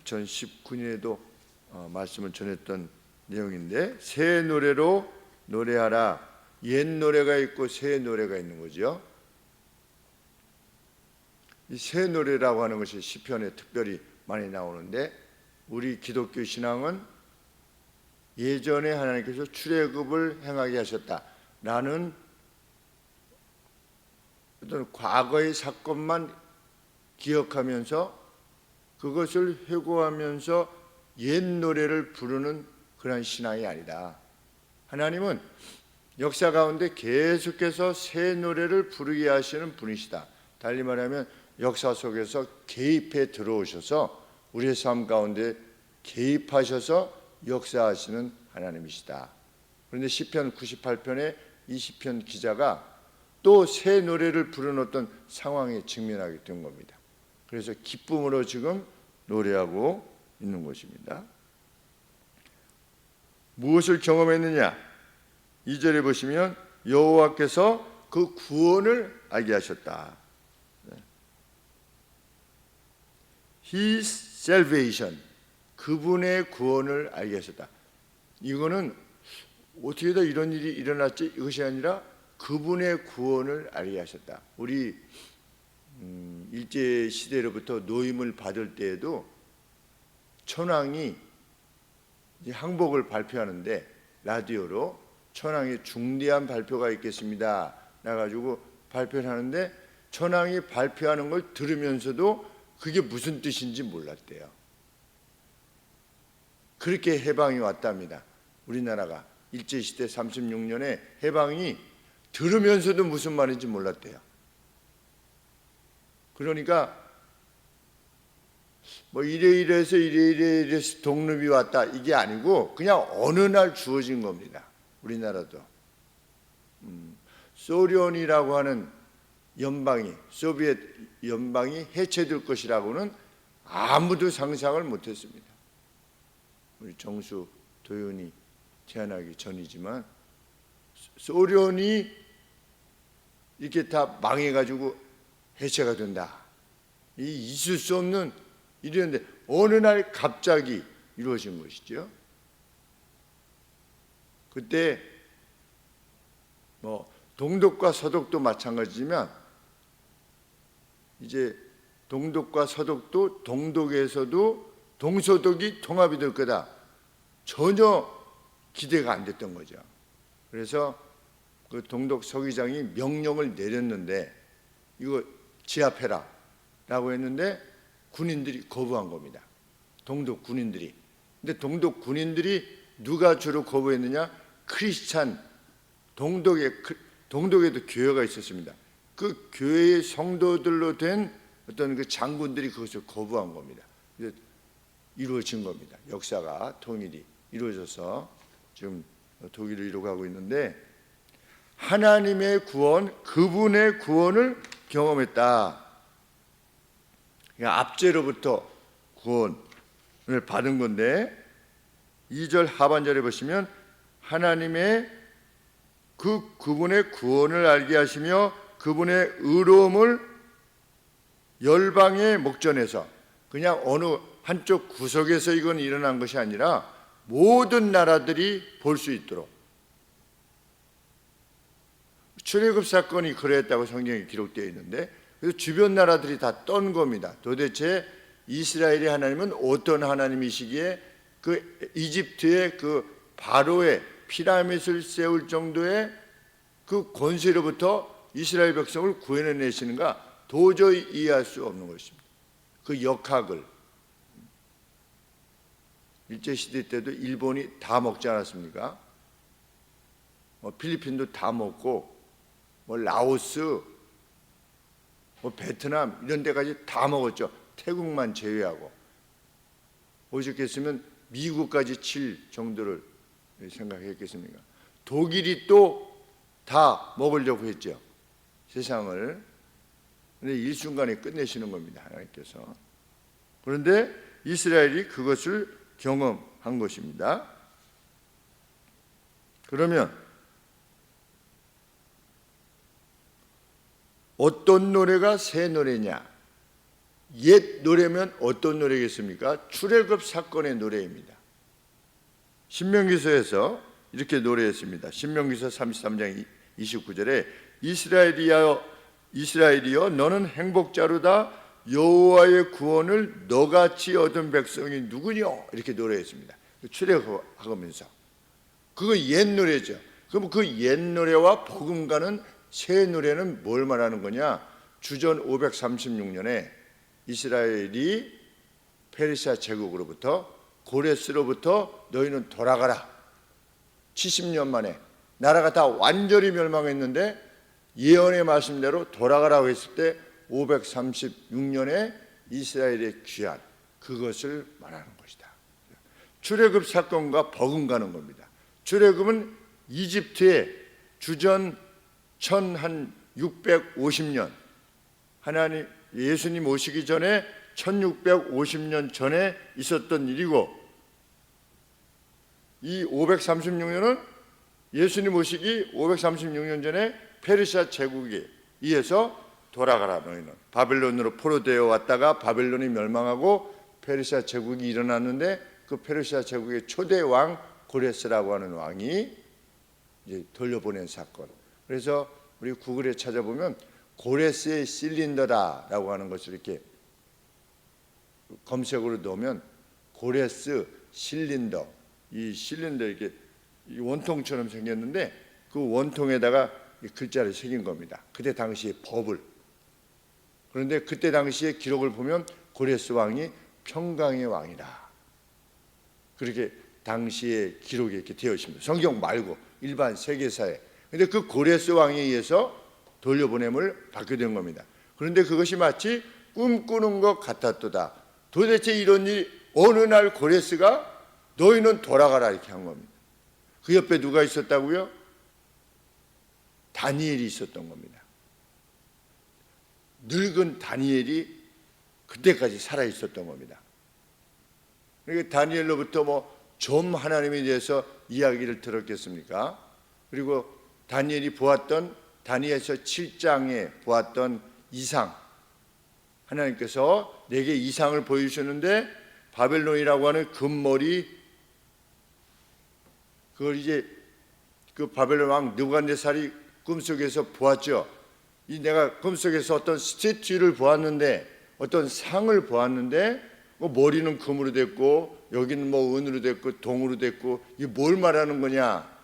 2019년에도 말씀을 전했던 내용인데, 새 노래로 노래하라. 옛 노래가 있고 새 노래가 있는 거죠. 이 새 노래라고 하는 것이 시편에 특별히 많이 나오는데, 우리 기독교 신앙은 예전에 하나님께서 출애굽을 행하게 하셨다라는 어떤 과거의 사건만 기억하면서 그것을 회고하면서 옛 노래를 부르는 그런 신앙이 아니다. 하나님은 역사 가운데 계속해서 새 노래를 부르게 하시는 분이시다. 달리 말하면 역사 속에서 개입해 들어오셔서 우리의 삶 가운데 개입하셔서 역사하시는 하나님이시다. 그런데 시편 98편의 이 시편 기자가 또 새 노래를 부르는 어떤 상황에 직면하게 된 겁니다. 그래서 기쁨으로 지금 노래하고 있는 것입니다. 무엇을 경험했느냐? 2절에 보시면 여호와께서 그 구원을 알게 하셨다. His salvation, 그분의 구원을 알게 하셨다. 이거는 어떻게 다 이런 일이 일어났지? 이것이 아니라 그분의 구원을 알게 하셨다. 우리 일제 시대로부터 노임을 받을 때에도 천황이 항복을 발표하는데 라디오로 천황이 중대한 발표가 있겠습니다 나가지고 발표를 하는데, 천황이 발표하는 걸 들으면서도 그게 무슨 뜻인지 몰랐대요. 그렇게 해방이 왔답니다. 우리나라가 일제시대 36년에 해방이 들으면서도 무슨 말인지 몰랐대요. 그러니까 뭐 이래서 독립이 왔다 이게 아니고 그냥 어느 날 주어진 겁니다. 우리나라도 소련이라고 하는 연방이, 소비에트 연방이 해체될 것이라고는 아무도 상상을 못했습니다. 우리 정수 도연이 태어나기 전이지만 소련이 이렇게 다 망해가지고 해체가 된다, 이 있을 수 없는 일이었는데 어느 날 갑자기 이루어진 것이죠. 그때 뭐 동독과 서독도 마찬가지지만 이제 동독과 서독도 동독에서도 동서독이 통합이 될 거다, 전혀 기대가 안 됐던 거죠. 그래서 그 동독 서기장이 명령을 내렸는데 이거 제압해라 라고 했는데 군인들이 거부한 겁니다. 동독 군인들이. 근데 동독 군인들이 누가 주로 거부했느냐? 크리스찬, 동독에도 교회가 있었습니다. 그 교회의 성도들로 된 어떤 그 장군들이 그것을 거부한 겁니다. 그래서 이루어진 겁니다. 역사가 통일이 이루어져서 지금 독일을 이루어가고 있는데, 하나님의 구원, 그분의 구원을 경험했다. 그러니까 압제로부터 구원을 받은 건데, 2절 하반절에 보시면 하나님의 그분의 구원을 알게 하시며 그분의 의로움을 열방의 목전에서, 그냥 어느 한쪽 구석에서 이건 일어난 것이 아니라 모든 나라들이 볼 수 있도록. 출애굽 사건이 그랬다고 성경에 기록되어 있는데, 그래서 주변 나라들이 다 떤 겁니다. 도대체 이스라엘의 하나님은 어떤 하나님이시기에 그 이집트의 그 바로의 피라밋을 세울 정도의 그 권세로부터 이스라엘 백성을 구해내시는가 도저히 이해할 수 없는 것입니다. 그 역학을. 일제시대 때도 일본이 다 먹지 않았습니까? 필리핀도 다 먹고 라오스, 베트남 이런 데까지 다 먹었죠. 태국만 제외하고. 오죽했으면 미국까지 칠 정도를 생각했겠습니까? 독일이 또 다 먹으려고 했죠, 세상을. 근데 일순간에 끝내시는 겁니다, 하나님께서. 그런데 이스라엘이 그것을 경험한 것입니다. 그러면 어떤 노래가 새 노래냐? 옛 노래면 어떤 노래겠습니까? 출애굽 사건의 노래입니다. 신명기서에서 이렇게 노래했습니다. 신명기서 33장 29절에 이스라엘이여 너는 행복자로다. 여호와의 구원을 너같이 얻은 백성이 누구뇨? 이렇게 노래했습니다. 출애굽하면서 그거 옛 노래죠. 그럼 그 옛 노래와 버금가는 새 노래는 뭘 말하는 거냐? 주전 536년에 이스라엘이 페르시아 제국으로부터 고레스로부터 너희는 돌아가라. 70년 만에 나라가 다 완전히 멸망했는데 예언의 말씀대로 돌아가라고 했을 때 536년에 이스라엘의 귀환, 그것을 말하는 것이다. 출애굽 사건과 버금가는 겁니다. 출애굽은 이집트에 주전 1650년 하나님 예수님 오시기 전에 1650년 전에 있었던 일이고, 이 536년은 예수님 오시기 536년 전에 페르시아 제국에 의해서 돌아가라. 너희는 바벨론으로 포로되어 왔다가 바벨론이 멸망하고 페르시아 제국이 일어났는데 그 페르시아 제국의 초대 왕 고레스라고 하는 왕이 이제 돌려보낸 사건. 그래서 우리 구글에 찾아보면 고레스의 실린더라라고 하는 것을 이렇게 검색으로 넣으면 고레스 실린더, 이 실린더 이렇게 원통처럼 생겼는데 그 원통에다가 글자를 새긴 겁니다. 그때 당시의 법을. 그런데 그때 당시의 기록을 보면 고레스 왕이 평강의 왕이라 그렇게 당시의 기록이 이렇게 되어 있습니다. 성경 말고 일반 세계사에. 그런데 그 고레스 왕에 의해서 돌려보냄을 받게 된 겁니다. 그런데 그것이 마치 꿈꾸는 것 같았도다. 도대체 이런 일이 어느 날 고레스가 너희는 돌아가라 이렇게 한 겁니다. 그 옆에 누가 있었다고요? 다니엘이 있었던 겁니다. 늙은 다니엘이 그때까지 살아 있었던 겁니다. 그러니까 다니엘로부터 좀 하나님에 대해서 이야기를 들었겠습니까? 그리고 다니엘이 보았던 다니엘서 7장에 보았던 이상, 하나님께서 내게 이상을 보여주셨는데 바벨론이라고 하는 금머리, 그걸 이제 그 바벨론 왕 느부갓네살이 꿈속에서 보았죠. 이 내가 꿈속에서 어떤 스태츄를 보았는데, 어떤 상을 보았는데 머리는 금으로 됐고 여기는 은으로 됐고 동으로 됐고, 이게 뭘 말하는 거냐?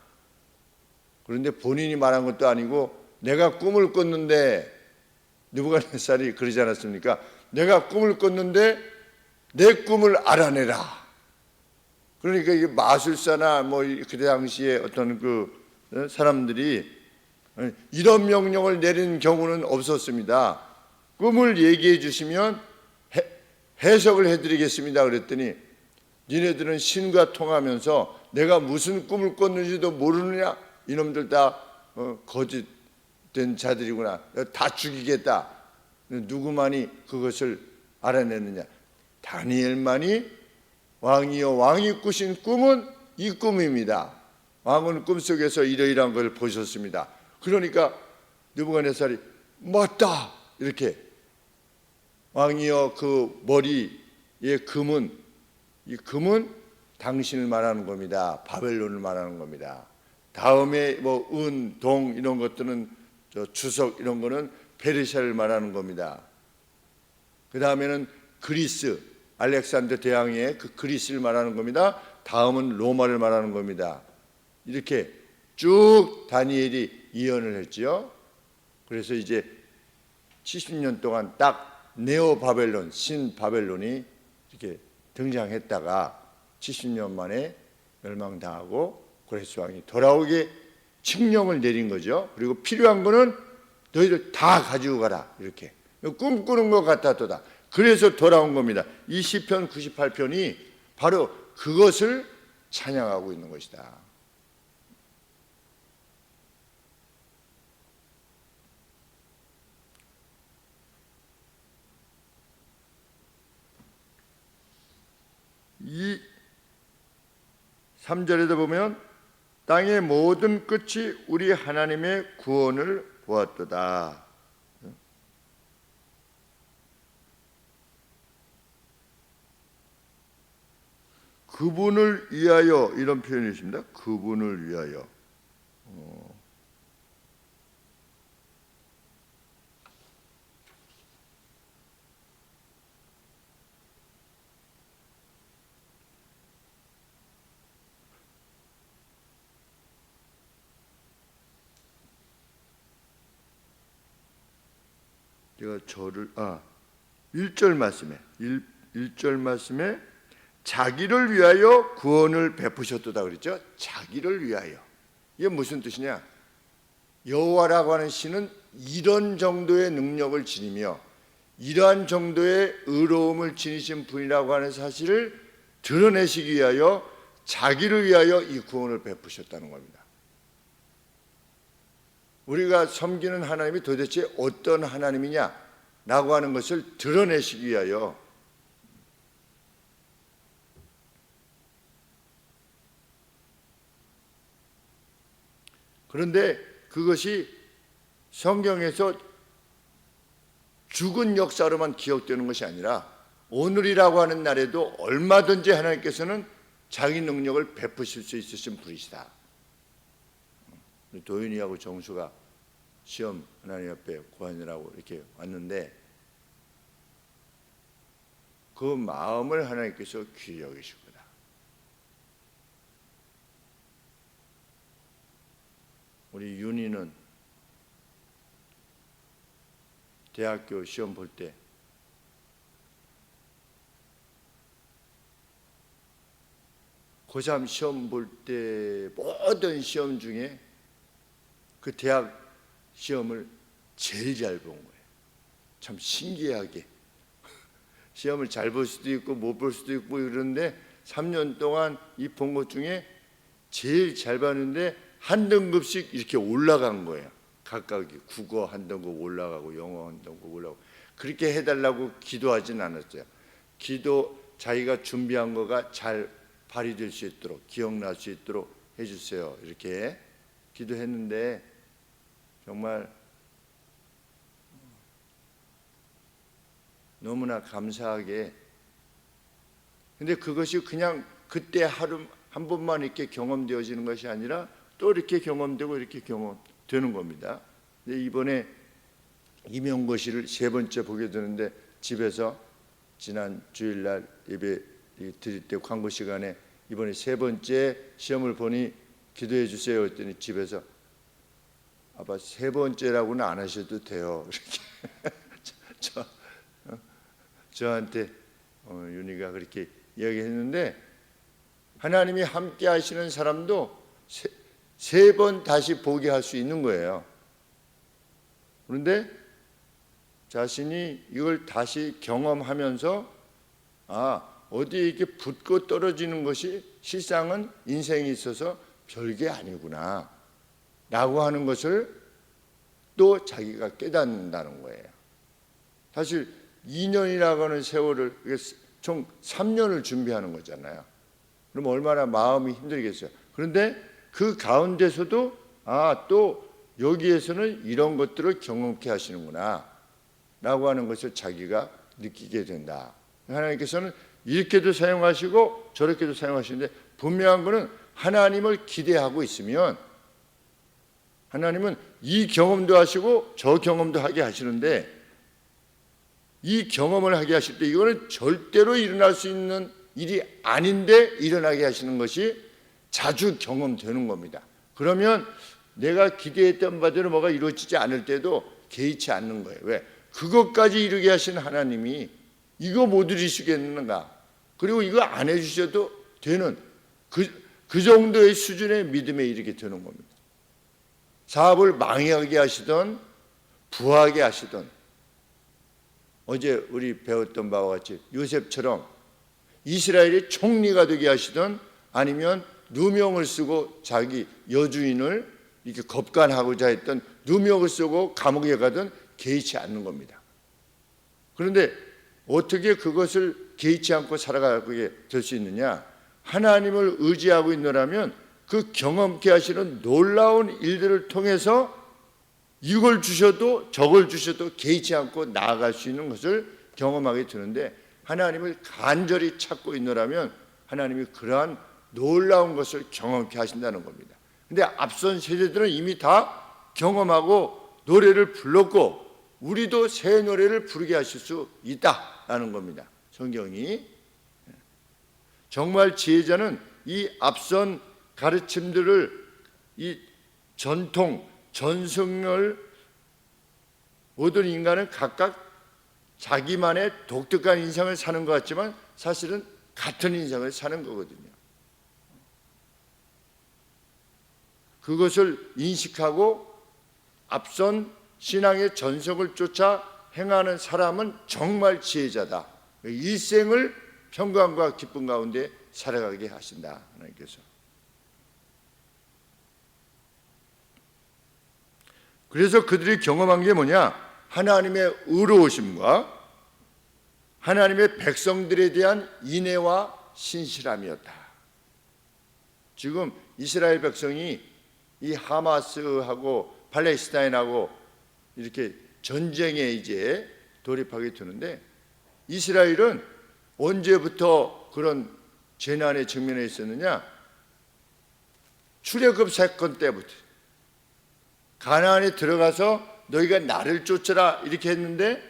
그런데 본인이 말한 것도 아니고 내가 꿈을 꿨는데, 느부갓네살이 그러지 않았습니까? 내가 꿈을 꿨는데 내 꿈을 알아내라. 그러니까 이게 마술사나 그때 당시에 어떤 사람들이 이런 명령을 내리는 경우는 없었습니다. 꿈을 얘기해 주시면 해석을 해드리겠습니다. 그랬더니 니네들은 신과 통하면서 내가 무슨 꿈을 꿨는지도 모르느냐? 이놈들 다 거짓된 자들이구나. 다 죽이겠다. 누구만이 그것을 알아냈느냐? 다니엘만이 왕이여 왕이 꾸신 꿈은 이 꿈입니다. 왕은 꿈속에서 이러이러한 걸 보셨습니다. 그러니까 느부갓네살이 맞다 이렇게, 왕이여 그 머리의 금은, 이 금은 당신을 말하는 겁니다. 바벨론을 말하는 겁니다. 다음에 은, 동 이런 것들은 주석 이런 거는 페르시아를 말하는 겁니다. 그 다음에는 그리스, 알렉산더 대왕의 그 그리스를 말하는 겁니다. 다음은 로마를 말하는 겁니다. 이렇게 쭉 다니엘이 예언을 했지요. 그래서 이제 70년 동안 딱 네오 바벨론, 신 바벨론이 이렇게 등장했다가 70년 만에 멸망당하고 고레스 왕이 돌아오게 칙령을 내린 거죠. 그리고 필요한 거는 너희들 다 가지고 가라 이렇게. 꿈꾸는 것 같았도다. 그래서 돌아온 겁니다. 이 시편 98편이 바로 그것을 찬양하고 있는 것이다. 이 3절에도 보면 땅의 모든 끝이 우리 하나님의 구원을 보았도다. 그분을 위하여 이런 표현이 있습니다. 그분을 위하여. 제가 저를 1절 말씀에 1절 말씀에 자기를 위하여 구원을 베푸셨도다 그랬죠. 자기를 위하여. 이게 무슨 뜻이냐? 여호와라고 하는 신은 이런 정도의 능력을 지니며 이러한 정도의 의로움을 지니신 분이라고 하는 사실을 드러내시기 위하여 자기를 위하여 이 구원을 베푸셨다는 겁니다. 우리가 섬기는 하나님이 도대체 어떤 하나님이냐라고 하는 것을 드러내시기 위하여 그런데 그것이 성경에서 죽은 역사로만 기억되는 것이 아니라 오늘이라고 하는 날에도 얼마든지 하나님께서는 자기 능력을 베푸실 수 있으신 분이시다. 도윤이하고 정수가 시험 하나님 앞에 고하느라고 이렇게 왔는데 그 마음을 하나님께서 귀히 여기시구나. 우리 윤희는 대학교 시험 볼 때 고3 시험 볼 때 모든 시험 중에 그 대학 시험을 제일 잘 본 거예요. 참 신기하게 시험을 잘 볼 수도 있고 못 볼 수도 있고 이러는데 3년 동안 이 본 것 중에 제일 잘 봤는데 한 등급씩 이렇게 올라간 거예요. 각각이 국어 한 등급 올라가고 영어 한 등급 올라가고 그렇게 해달라고 기도하진 않았어요. 기도 자기가 준비한 거가 잘 발휘될 수 있도록 기억날 수 있도록 해주세요. 이렇게 기도했는데 정말 너무나 감사하게 근데 그것이 그냥 그때 하루 한 번만 이렇게 경험되어지는 것이 아니라 또 이렇게 경험되고 이렇게 경험되는 겁니다. 근데 이번에 임용고시를 3번째 보게 되는데 집에서 지난 주일날 예배 드릴 때 광고 시간에 이번에 3번째 시험을 보니 기도해 주세요 했더니 집에서 아빠 3번째라고는 안 하셔도 돼요. 이렇게 저한테 윤희가 그렇게 이야기했는데 하나님이 함께 하시는 사람도 세 번 다시 보게 할 수 있는 거예요. 그런데 자신이 이걸 다시 경험하면서 어디에 이렇게 붙고 떨어지는 것이 실상은 인생에 있어서 별게 아니구나 라고 하는 것을 또 자기가 깨닫는다는 거예요. 사실 2년이라고 하는 세월을 총 3년을 준비하는 거잖아요. 그럼 얼마나 마음이 힘들겠어요. 그런데 그 가운데서도 또 여기에서는 이런 것들을 경험케 하시는구나 라고 하는 것을 자기가 느끼게 된다. 하나님께서는 이렇게도 사용하시고 저렇게도 사용하시는데 분명한 것은 하나님을 기대하고 있으면 하나님은 이 경험도 하시고 저 경험도 하게 하시는데 이 경험을 하게 하실 때 이거는 절대로 일어날 수 있는 일이 아닌데 일어나게 하시는 것이 자주 경험되는 겁니다. 그러면 내가 기대했던 바대로 뭐가 이루어지지 않을 때도 개의치 않는 거예요. 왜? 그것까지 이루게 하신 하나님이 이거 못 이루시겠는가? 그리고 이거 안 해주셔도 되는 그 정도의 수준의 믿음에 이르게 되는 겁니다. 사업을 망하게 하시던 부하게 하시던 어제 우리 배웠던 바와 같이 요셉처럼 이스라엘의 총리가 되게 하시던 아니면 누명을 쓰고 자기 여주인을 이렇게 겁간하고자 했던 누명을 쓰고 감옥에 가든 개의치 않는 겁니다. 그런데 어떻게 그것을 개의치 않고 살아가게 될 수 있느냐? 하나님을 의지하고 있노라면 그 경험케 하시는 놀라운 일들을 통해서 이걸 주셔도 저걸 주셔도 개의치 않고 나아갈 수 있는 것을 경험하게 되는데 하나님을 간절히 찾고 있노라면 하나님이 그러한 놀라운 것을 경험케 하신다는 겁니다. 근데 앞선 세대들은 이미 다 경험하고 노래를 불렀고 우리도 새 노래를 부르게 하실 수 있다라는 겁니다. 성경이. 정말 지혜자는 이 앞선 가르침들을, 이 전통, 전승을 모든 인간은 각각 자기만의 독특한 인생을 사는 것 같지만 사실은 같은 인생을 사는 거거든요. 그것을 인식하고 앞선 신앙의 전석을 쫓아 행하는 사람은 정말 지혜자다. 일생을 평강과 기쁨 가운데 살아가게 하신다, 하나님께서. 그래서 그들이 경험한 게 뭐냐? 하나님의 의로우심과 하나님의 백성들에 대한 인애와 신실함이었다. 지금 이스라엘 백성이 이 하마스하고 팔레스타인하고 이렇게 전쟁에 이제 돌입하게 되는데, 이스라엘은 언제부터 그런 재난에 직면해 있었느냐? 출애굽 사건 때부터. 가나안에 들어가서 너희가 나를 쫓아라 이렇게 했는데,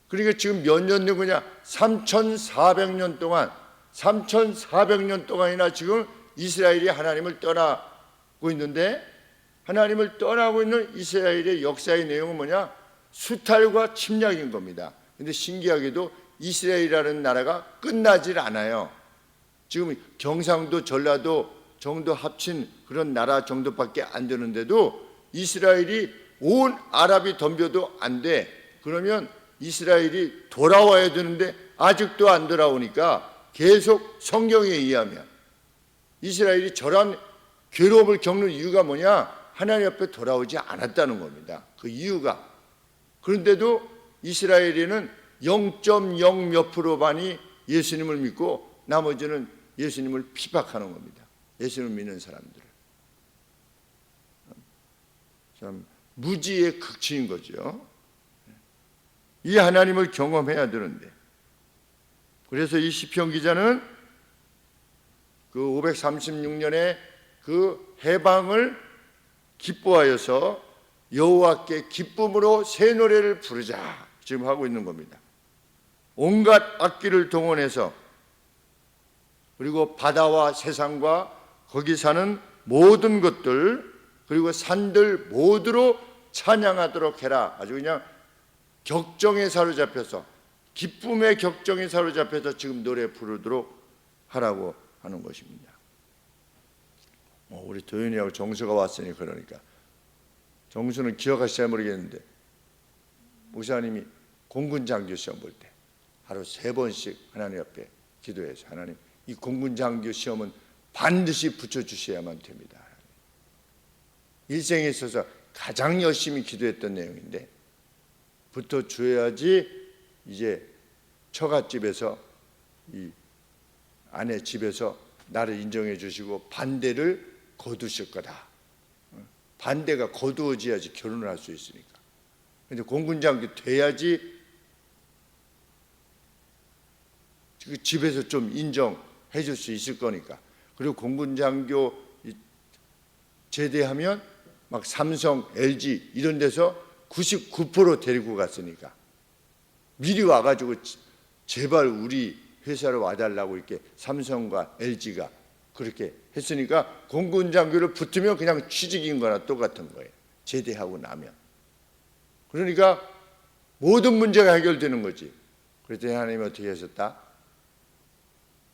그러니까 지금 몇 년 된 거냐? 3,400년 동안이나 지금 이스라엘이 하나님을 떠나고 있는데, 하나님을 떠나고 있는 이스라엘의 역사의 내용은 뭐냐? 수탈과 침략인 겁니다. 근데 신기하게도 이스라엘이라는 나라가 끝나질 않아요. 지금 경상도, 전라도 정도 합친 그런 나라 정도밖에 안 되는데도 이스라엘이 온 아랍이 덤벼도 안 돼. 그러면 이스라엘이 돌아와야 되는데 아직도 안 돌아오니까 계속 성경에 의하면 이스라엘이 저런 괴로움을 겪는 이유가 뭐냐? 하나님 앞에 돌아오지 않았다는 겁니다. 그 이유가. 그런데도 이스라엘에는 0.0 몇 프로만이 예수님을 믿고 나머지는 예수님을 핍박하는 겁니다. 예수님을 믿는 사람들을. 참 무지의 극치인 거죠. 이 하나님을 경험해야 되는데, 그래서 이 시편 기자는 그 536년에 그 해방을 기뻐하여서 여호와께 기쁨으로 새 노래를 부르자 지금 하고 있는 겁니다. 온갖 악기를 동원해서, 그리고 바다와 세상과 거기 사는 모든 것들, 그리고 산들 모두로 찬양하도록 해라. 아주 그냥 격정에 사로잡혀서, 기쁨의 격정에 사로잡혀서 지금 노래 부르도록 하라고 하는 것입니다. 우리 도윤이하고 정수가 왔으니 그러니까. 정수는 기억하실지 모르겠는데 목사님이 공군장교 시험 볼 때 하루 3번씩 하나님 앞에 기도해서, 하나님 이 공군장교 시험은 반드시 붙여주셔야만 됩니다. 일생에 있어서 가장 열심히 기도했던 내용인데, 붙어줘야지 이제 처갓집에서, 이 아내 집에서 나를 인정해 주시고 반대를 거두실 거다. 반대가 거두어져야지 결혼을 할 수 있으니까. 그런데 공군장교 돼야지 집에서 좀 인정해 줄 수 있을 거니까. 그리고 공군장교 제대하면 막 삼성, LG 이런 데서 99% 데리고 갔으니까 미리 와가지고 제발 우리 회사로 와달라고 이렇게 삼성과 LG가 그렇게 했으니까 공군장교를 붙으면 그냥 취직인 거나 똑같은 거예요. 제대하고 나면. 그러니까 모든 문제가 해결되는 거지. 그랬더니 하나님이 어떻게 하셨다?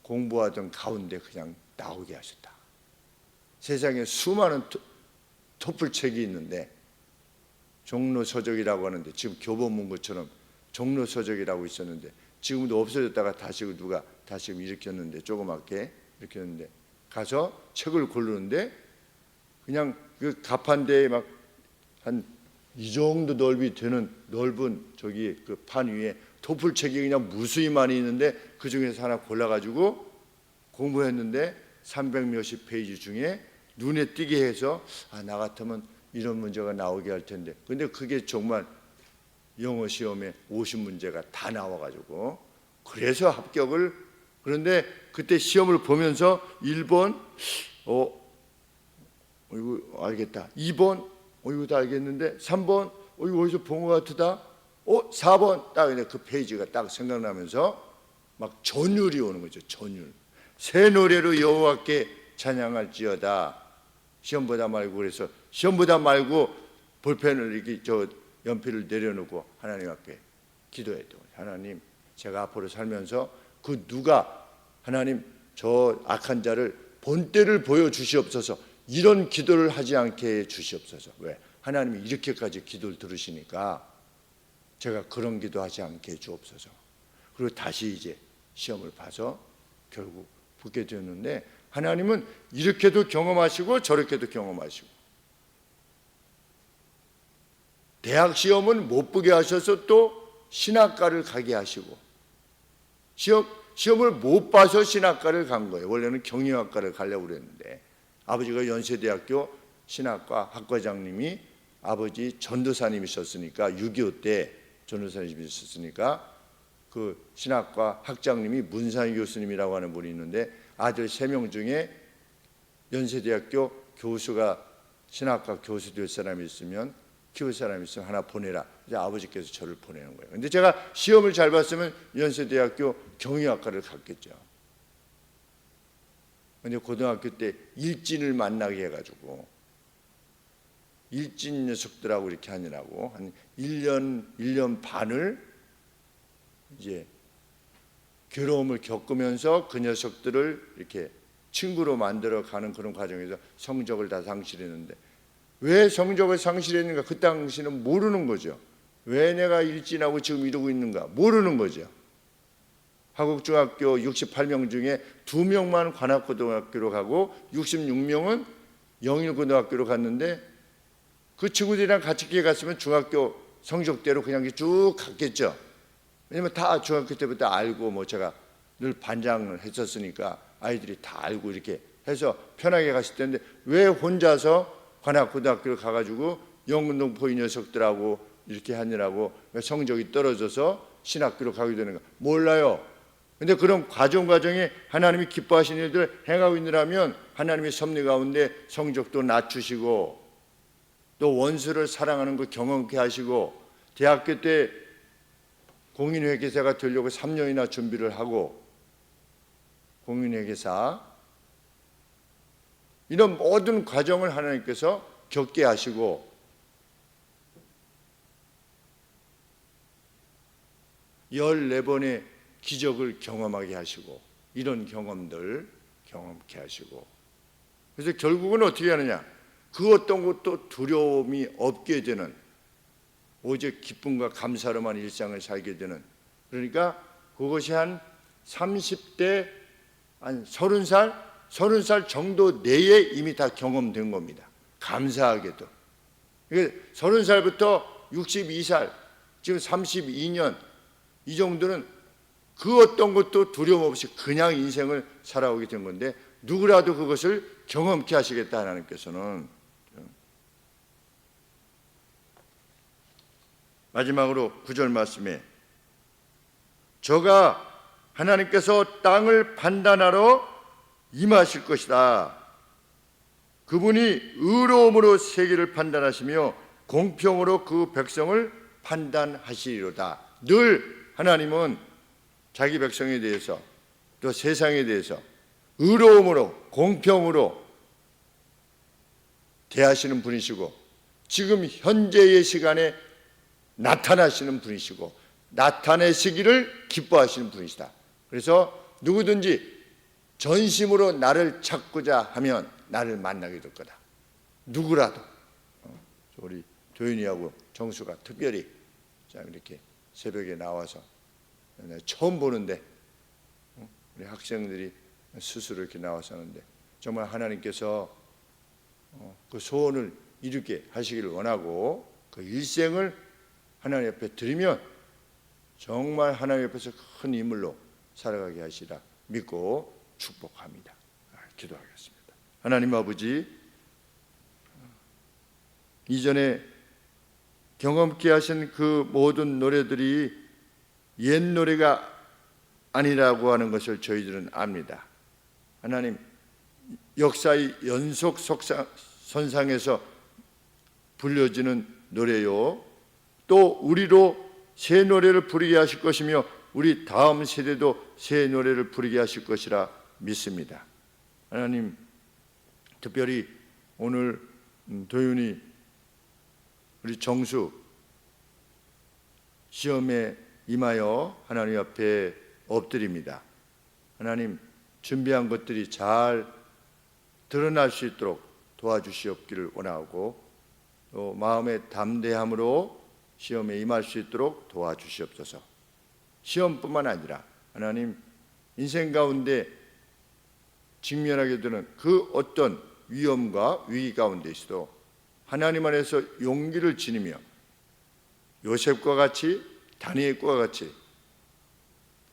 공부하던 가운데 그냥 나오게 하셨다. 세상에 수많은 토플책이 있는데, 종로서적이라고 하는데, 지금 교보문고처럼 종로서적이라고 있었는데 지금도 없어졌다가 다시 누가 다시 일으켰는데, 조그맣게 일으켰는데, 가서 책을 고르는데 그냥 그 가판대에 막 한 이 정도 넓이 되는 넓은 저기 그 판 위에 토플책이 그냥 무수히 많이 있는데 그 중에서 하나 골라가지고 공부했는데 300몇십 페이지 중에 눈에 띄게 해서 나 같으면 이런 문제가 나오게 할 텐데, 근데 그게 정말 영어 시험에 50문제가 다 나와가지고, 그래서 합격을 그런데 그때 시험을 보면서 1번 이거 알겠다. 2번 이거도 알겠는데 3번 이거 어디서 본 것 같다. 4번 딱 그 페이지가 딱 생각나면서 막 전율이 오는 거죠. 전율. 새 노래로 여호와께 찬양할지어다. 시험 보다 말고, 그래서 시험 보다 말고 볼펜을 이렇게 연필을 내려놓고 하나님 앞에 기도했던 거예요. 하나님, 제가 앞으로 살면서 그 누가 하나님 저 악한 자를 본때를 보여주시옵소서. 이런 기도를 하지 않게 해 주시옵소서. 왜? 하나님이 이렇게까지 기도를 들으시니까 제가 그런 기도하지 않게 해 주옵소서. 그리고 다시 이제 시험을 봐서 결국 붙게 되었는데, 하나님은 이렇게도 경험하시고 저렇게도 경험하시고, 대학 시험은 못 보게 하셔서 또 신학과를 가게 하시고, 시험을 못 봐서 신학과를 간 거예요. 원래는 경영학과를 가려고 그랬는데, 아버지가 연세대학교 신학과 학과장님이 아버지 전도사님이셨으니까, 6.25 때 전도사님이셨으니까 그 신학과 학장님이 문상희 교수님이라고 하는 분이 있는데, 아들 3명 중에 연세대학교 교수가 신학과 교수 될 사람이 있으면, 키울 사람이 있으면 하나 보내라. 이제 아버지께서 저를 보내는 거예요. 근데 제가 시험을 잘 봤으면 연세대학교 경영학과를 갔겠죠. 근데 고등학교 때 일진을 만나게 해가지고, 일진 녀석들하고 이렇게 하느라고 한 1년 반을 이제 괴로움을 겪으면서 그 녀석들을 이렇게 친구로 만들어 가는 그런 과정에서 성적을 다 상실했는데, 왜 성적을 상실했는가 그 당시는 모르는 거죠. 왜 내가 일진하고 지금 이러고 있는가 모르는 거죠. 화곡중학교 68명 중에 2명만 관악고등학교로 가고 66명은 영일고등학교로 갔는데, 그 친구들이랑 같이 갔으면 중학교 성적대로 그냥 쭉 갔겠죠. 왜냐면 다 중학교 때부터 알고, 뭐 제가 늘 반장을 했었으니까 아이들이 다 알고 이렇게 해서 편하게 갔을 텐데, 왜 혼자서 관악고등학교를 가가지고 영등포 이 녀석들하고 이렇게 하느라고 성적이 떨어져서 신학교로 가게 되는가 몰라요. 근데 그런 과정에 하나님이 기뻐하시는 일들을 행하고 있느라면 하나님의 섭리 가운데 성적도 낮추시고, 또 원수를 사랑하는 거 경험케 하시고, 대학교 때 공인회계사가 되려고 3년이나 준비를 하고, 공인회계사 이런 모든 과정을 하나님께서 겪게 하시고, 14번의 기적을 경험하게 하시고, 이런 경험들 경험케 하시고, 그래서 결국은 어떻게 하느냐, 그 어떤 것도 두려움이 없게 되는, 오직 기쁨과 감사로만 일상을 살게 되는, 그러니까 그것이 한 30대 한 30살 정도 내에 이미 다 경험된 겁니다. 감사하게도. 30살부터 62살, 지금 32년, 이 정도는 그 어떤 것도 두려움 없이 그냥 인생을 살아오게 된 건데, 누구라도 그것을 경험케 하시겠다 하나님께서는. 마지막으로 9절 말씀에, 저가 하나님께서 땅을 판단하러 임하실 것이다. 그분이 의로움으로 세계를 판단하시며 공평으로 그 백성을 판단하시리로다. 늘 하나님은 자기 백성에 대해서, 또 세상에 대해서 의로움으로 공평으로 대하시는 분이시고, 지금 현재의 시간에 나타나시는 분이시고, 나타내시기를 기뻐하시는 분이시다. 그래서 누구든지 전심으로 나를 찾고자 하면 나를 만나게 될 거다. 누구라도. 우리 도윤이하고 정수가 특별히 이렇게 새벽에 나와서 처음 보는데, 우리 학생들이 스스로 이렇게 나와서 하는데, 정말 하나님께서 그 소원을 이루게 하시기를 원하고, 그 일생을 하나님 앞에 드리면 정말 하나님 앞에서 큰 인물로 살아가게 하시라 믿고 축복합니다. 기도하겠습니다. 하나님 아버지, 이전에 경험케 하신 그 모든 노래들이 옛 노래가 아니라고 하는 것을 저희들은 압니다. 하나님, 역사의 연속선상에서 불려지는 노래요, 또 우리로 새 노래를 부르게 하실 것이며 우리 다음 세대도 새 노래를 부르게 하실 것이라 믿습니다. 하나님, 특별히 오늘 도윤이 우리 정수 시험에 임하여 하나님 앞에 엎드립니다. 하나님, 준비한 것들이 잘 드러날 수 있도록 도와주시옵기를 원하고, 또 마음의 담대함으로 시험에 임할 수 있도록 도와주시옵소서. 시험뿐만 아니라 하나님, 인생 가운데 직면하게 되는 그 어떤 위험과 위기 가운데 있어도 하나님 안에서 용기를 지니며 요셉과 같이, 다니엘과 같이,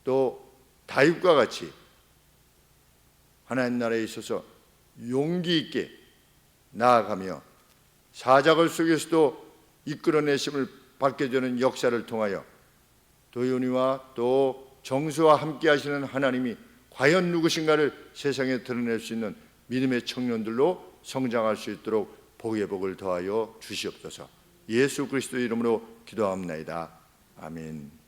또 다윗과 같이 하나님 나라에 있어서 용기 있게 나아가며 사자굴 속에서도 이끌어내심을 받게 되는 역사를 통하여 도윤이와 또 정수와 함께 하시는 하나님이 과연 누구신가를 세상에 드러낼 수 있는 믿음의 청년들로 성장할 수 있도록 복의 복을 더하여 주시옵소서. 예수 그리스도의 이름으로 기도합나이다. 아멘.